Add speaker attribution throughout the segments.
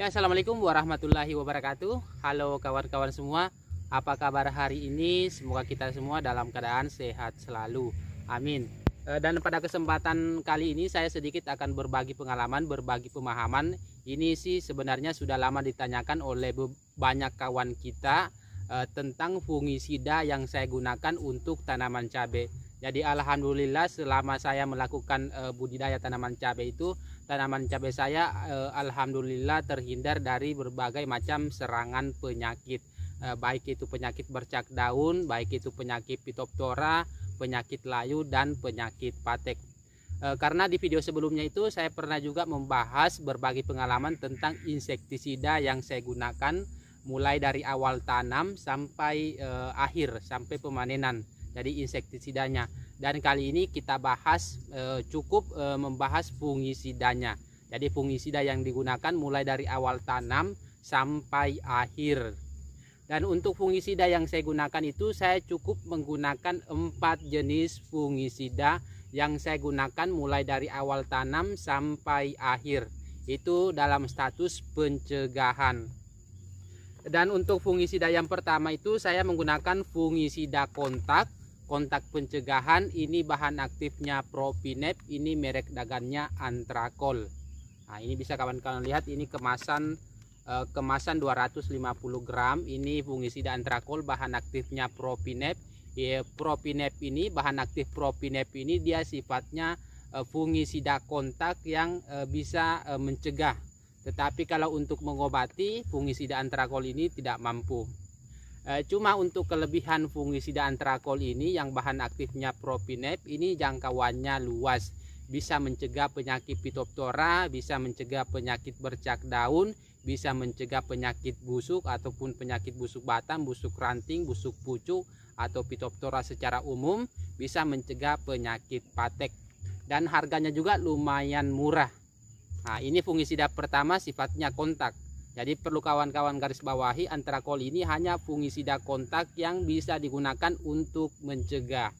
Speaker 1: Ya, assalamualaikum warahmatullahi wabarakatuh. Halo kawan-kawan semua, apa kabar hari ini? Semoga kita semua dalam keadaan sehat selalu. Amin. Dan pada kesempatan kali ini saya sedikit akan berbagi pengalaman, berbagi pemahaman. Ini sih sebenarnya sudah lama ditanyakan oleh banyak kawan kita tentang fungisida yang saya gunakan untuk tanaman cabai. Jadi alhamdulillah selama saya melakukan budidaya tanaman cabai itu, tanaman cabai saya alhamdulillah terhindar dari berbagai macam serangan penyakit, baik itu penyakit bercak daun, baik itu penyakit Phytophthora, penyakit layu, dan penyakit patek. Karena di video sebelumnya itu saya pernah juga membahas berbagi pengalaman tentang insektisida yang saya gunakan mulai dari awal tanam sampai akhir, sampai pemanenan. Jadi insektisidanya, dan kali ini kita bahas cukup membahas fungisidanya. Jadi fungisida yang digunakan mulai dari awal tanam sampai akhir. Dan untuk fungisida yang saya gunakan itu saya cukup menggunakan 4 jenis fungisida yang saya gunakan mulai dari awal tanam sampai akhir. Itu dalam status pencegahan. Dan untuk fungisida yang pertama itu saya menggunakan fungisida kontak pencegahan. Ini bahan aktifnya Propinep, ini merek dagannya Antrakol. Nah, ini bisa kawan-kawan lihat, ini kemasan 250 gram. Ini fungisida Antrakol, bahan aktifnya Propinep. Propinep ini, bahan aktif Propinep ini dia sifatnya fungisida kontak yang bisa mencegah. Tetapi kalau untuk mengobati, fungisida Antrakol ini tidak mampu. Cuma untuk kelebihan fungisida Antrakol ini yang bahan aktifnya Propinep ini jangkauannya luas, bisa mencegah penyakit Phytophthora, bisa mencegah penyakit bercak daun, bisa mencegah penyakit busuk ataupun penyakit busuk batang, busuk ranting, busuk pucuk atau Phytophthora secara umum, bisa mencegah penyakit patek, dan harganya juga lumayan murah. Nah, ini fungisida pertama sifatnya kontak. Jadi perlu kawan-kawan garis bawahi, Antrakol ini hanya fungisida kontak yang bisa digunakan untuk mencegah.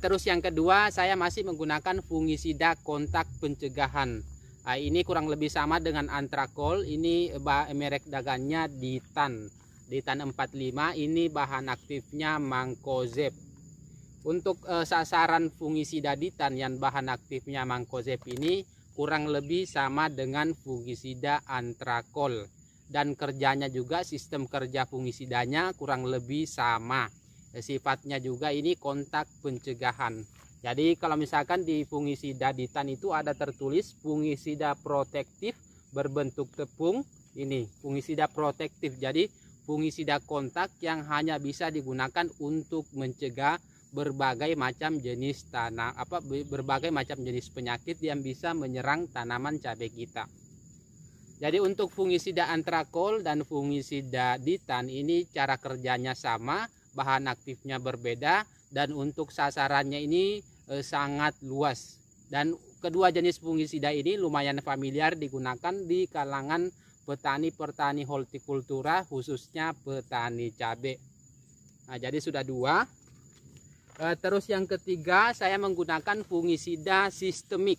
Speaker 1: Terus yang kedua, saya masih menggunakan fungisida kontak pencegahan. Ini kurang lebih sama dengan Antrakol. Ini merek dagannya Ditan 45. Ini bahan aktifnya Mancozeb. Untuk sasaran fungisida Ditan yang bahan aktifnya Mancozeb ini kurang lebih sama dengan fungisida Antrakol, dan kerjanya juga, sistem kerja fungisidanya kurang lebih sama. Sifatnya juga ini kontak pencegahan. Jadi kalau misalkan di fungisida Ditan itu ada tertulis fungisida protektif berbentuk tepung, ini fungisida protektif. Jadi fungisida kontak yang hanya bisa digunakan untuk mencegah berbagai macam jenis berbagai macam jenis penyakit yang bisa menyerang tanaman cabai kita. Jadi untuk fungisida Antrakol dan fungisida Ditan ini cara kerjanya sama, bahan aktifnya berbeda, dan untuk sasarannya ini sangat luas. Dan kedua jenis fungisida ini lumayan familiar digunakan di kalangan petani-petani hortikultura, khususnya petani cabai. Nah, jadi sudah dua. Terus yang ketiga, saya menggunakan fungisida sistemik.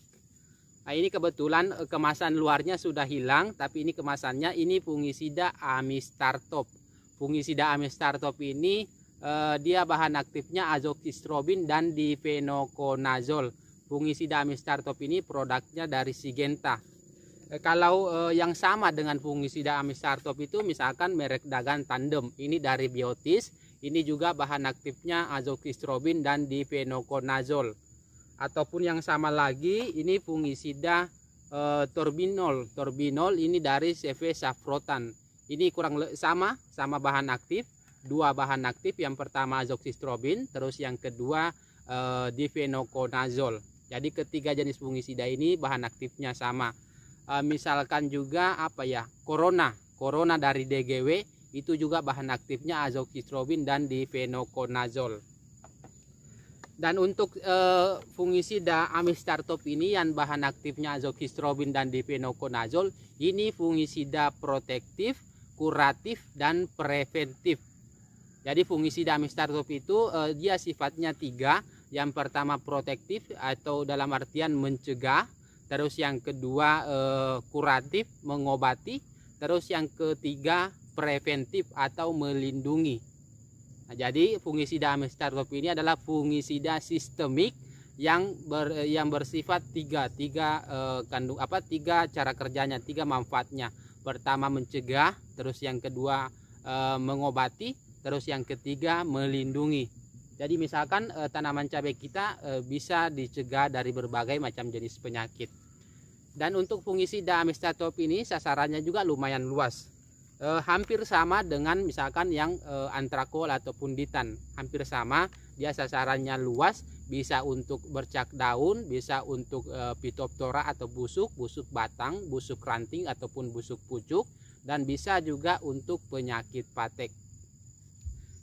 Speaker 1: Nah, ini kebetulan kemasan luarnya sudah hilang, tapi ini kemasannya ini fungisida Amistartop. Fungisida Amistartop ini dia bahan aktifnya azoxystrobin dan difenoconazole. Fungisida Amistartop ini produknya dari Syngenta. Kalau yang sama dengan fungisida Amistartop itu misalkan merek dagang Tandem, ini dari Biotis. Ini juga bahan aktifnya azoxystrobin dan difenoconazole. Ataupun yang sama lagi, ini fungisida Torbinol. Torbinol ini dari CV Safrotan. Ini kurang sama bahan aktif. Dua bahan aktif, yang pertama azoxystrobin, terus yang kedua difenoconazole. Jadi ketiga jenis fungisida ini bahan aktifnya sama. Misalkan juga Corona dari DGW. Itu juga bahan aktifnya azoxystrobin dan difenoconazole. Dan untuk fungisida Amistartop ini yang bahan aktifnya azoxystrobin dan difenoconazole, ini fungisida protektif, kuratif, dan preventif. Jadi fungisida Amistartop itu dia sifatnya 3. Yang pertama protektif atau dalam artian mencegah, terus yang kedua kuratif, mengobati, terus yang ketiga preventif atau melindungi. Nah, jadi fungisida amistartop ini adalah fungisida sistemik yang bersifat tiga cara kerjanya, tiga manfaatnya. Pertama mencegah, terus yang kedua mengobati, terus yang ketiga melindungi. Jadi misalkan tanaman cabai kita bisa dicegah dari berbagai macam jenis penyakit. Dan untuk fungisida amistartop ini sasarannya juga lumayan luas. Hampir sama dengan misalkan yang antrakol ataupun ditan. Hampir sama, dia sasarannya luas, bisa untuk bercak daun, bisa untuk Phytophthora atau busuk batang, busuk ranting ataupun busuk pucuk, dan bisa juga untuk penyakit patek.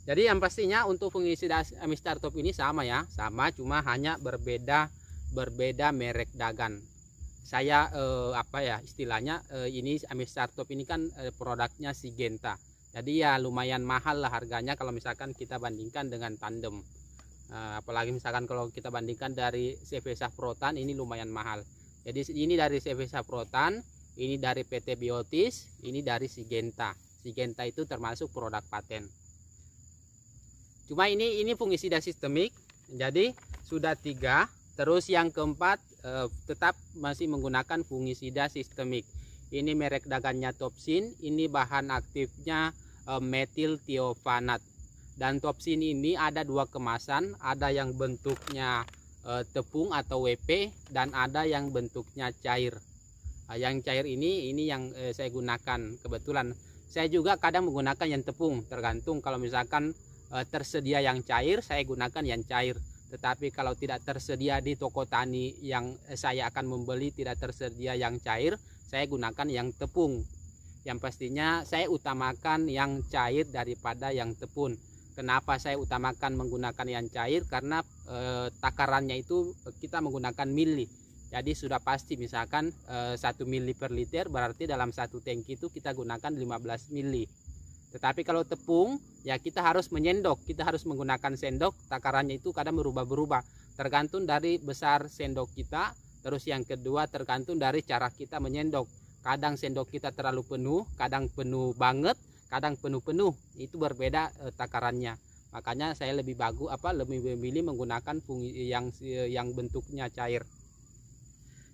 Speaker 1: Jadi yang pastinya untuk fungisida amistartop ini sama ya, sama, cuma hanya berbeda merek dagan. Saya istilahnya ini amistartop ini kan produknya Syngenta. Jadi ya lumayan mahal lah harganya kalau misalkan kita bandingkan dengan tandem. Apalagi misalkan kalau kita bandingkan dari CV Safrotan ini lumayan mahal. Jadi ini dari CV Safrotan, ini dari PT Biotis, ini dari Syngenta. Syngenta itu termasuk produk paten. Cuma ini fungisida sistemik, jadi sudah 3. Terus yang keempat tetap masih menggunakan fungisida sistemik. Ini merek dagannya Topsin, ini bahan aktifnya metil thiofanat. Dan Topsin ini ada 2 kemasan, ada yang bentuknya tepung atau WP dan ada yang bentuknya cair. Yang cair ini yang saya gunakan. Kebetulan saya juga kadang menggunakan yang tepung, tergantung kalau misalkan tersedia yang cair, saya gunakan yang cair. Tetapi kalau tidak tersedia di toko tani yang saya akan membeli, tidak tersedia yang cair, saya gunakan yang tepung. Yang pastinya saya utamakan yang cair daripada yang tepung. Kenapa saya utamakan menggunakan yang cair? Karena takarannya itu kita menggunakan mili. Jadi sudah pasti misalkan 1 mili per liter, berarti dalam 1 tangki itu kita gunakan 15 mili. Tetapi kalau tepung ya kita harus menyendok, kita harus menggunakan sendok. Takarannya itu kadang berubah-berubah, tergantung dari besar sendok kita. Terus yang kedua tergantung dari cara kita menyendok. Kadang sendok kita terlalu penuh, kadang penuh banget, kadang penuh-penuh. Itu berbeda takarannya. Makanya saya lebih memilih menggunakan yang bentuknya cair.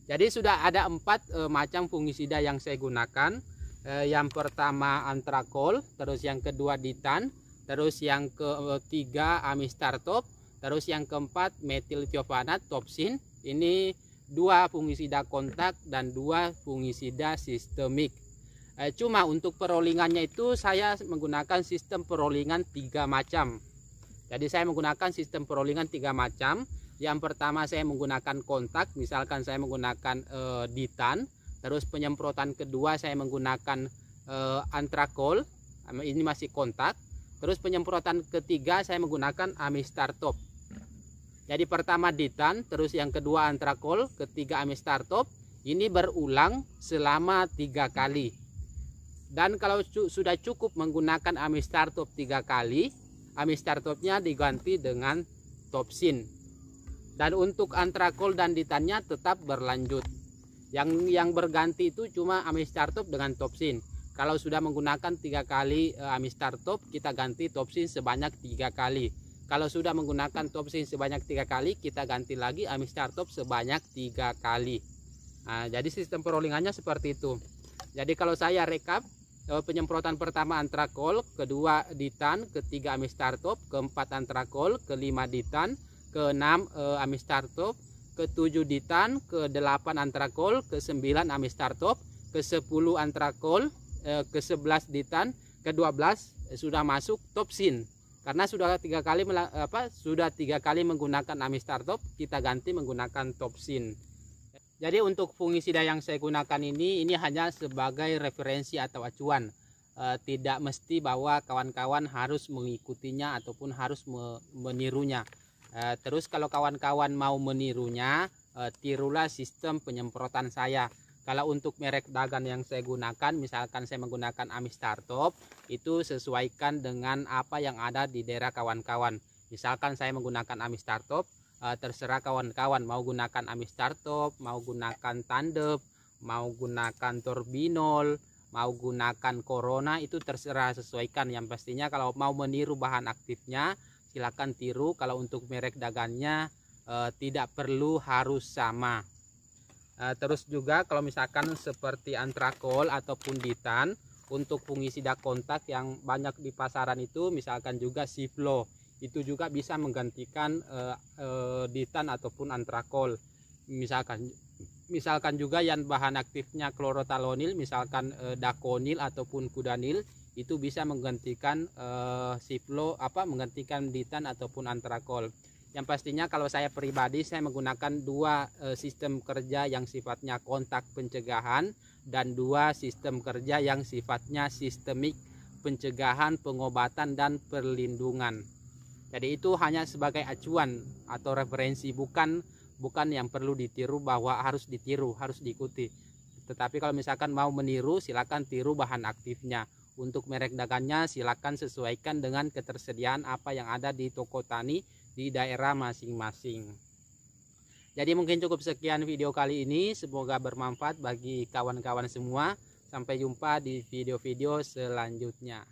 Speaker 1: Jadi sudah ada 4 macam fungisida yang saya gunakan. Yang pertama antrakol, terus yang kedua ditan, terus yang ketiga amistartop, terus yang keempat metil thiofanat Topsin. Ini 2 fungisida kontak dan 2 fungisida sistemik. Cuma untuk perolingannya itu saya menggunakan sistem perolingan 3 macam. Jadi saya menggunakan sistem perolingan 3 macam. Yang pertama saya menggunakan kontak, misalkan saya menggunakan ditan. Terus penyemprotan kedua saya menggunakan antrakol, ini masih kontak. Terus penyemprotan ketiga saya menggunakan amistartop. Jadi pertama ditan, terus yang kedua antrakol, ketiga amistartop. Ini berulang selama 3 kali. Dan kalau sudah cukup menggunakan amistartop 3 kali, amistartopnya diganti dengan Topsin. Dan untuk antrakol dan ditannya tetap berlanjut. Yang berganti itu cuma amistartop dengan Topsin. Kalau sudah menggunakan 3 kali amistartop, kita ganti Topsin sebanyak 3 kali. Kalau sudah menggunakan Topsin sebanyak 3 kali, kita ganti lagi amistartop sebanyak 3 kali. Nah, jadi sistem perolingannya seperti itu. Jadi kalau saya rekap, penyemprotan pertama antrakol, kedua ditan, ketiga amistartop, keempat antrakol, kelima ditan, keenam amistartop, ke-7 ditan, ke-8 antrakol, ke-9 amistartop, ke-10 antrakol, ke-11 ditan, ke-12 sudah masuk Topsin. Karena sudah 3 kali menggunakan amistartop, kita ganti menggunakan Topsin. Jadi untuk fungisida yang saya gunakan ini hanya sebagai referensi atau acuan. Tidak mesti bahwa kawan-kawan harus mengikutinya ataupun harus menirunya. Terus kalau kawan-kawan mau menirunya, tirulah sistem penyemprotan saya. Kalau untuk merek dagan yang saya gunakan, misalkan saya menggunakan amistartop, itu sesuaikan dengan apa yang ada di daerah kawan-kawan. Misalkan saya menggunakan amistartop, terserah kawan-kawan mau gunakan Amistartop, mau gunakan Tandem, mau gunakan Torbinol, mau gunakan Corona, itu terserah, sesuaikan. Yang pastinya kalau mau meniru bahan aktifnya silakan tiru. Kalau untuk merek dagannya tidak perlu harus sama. Terus juga kalau misalkan seperti Antrakol ataupun Ditan, untuk fungisida kontak yang banyak di pasaran itu misalkan juga Siflo, itu juga bisa menggantikan Ditan ataupun Antrakol. Misalkan juga yang bahan aktifnya klorotalonil, misalkan Dakonil ataupun Kudanil, itu bisa menggantikan Siflo, menggantikan Ditan ataupun Antrakol. Yang pastinya kalau saya pribadi, saya menggunakan dua sistem kerja yang sifatnya kontak pencegahan dan dua sistem kerja yang sifatnya sistemik, pencegahan, pengobatan, dan perlindungan. Jadi itu hanya sebagai acuan atau referensi, bukan yang perlu ditiru bahwa harus ditiru, harus diikuti. Tetapi kalau misalkan mau meniru, silakan tiru bahan aktifnya. Untuk merek dagangnya silakan sesuaikan dengan ketersediaan apa yang ada di toko tani di daerah masing-masing. Jadi mungkin cukup sekian video kali ini, semoga bermanfaat bagi kawan-kawan semua. Sampai jumpa di video-video selanjutnya.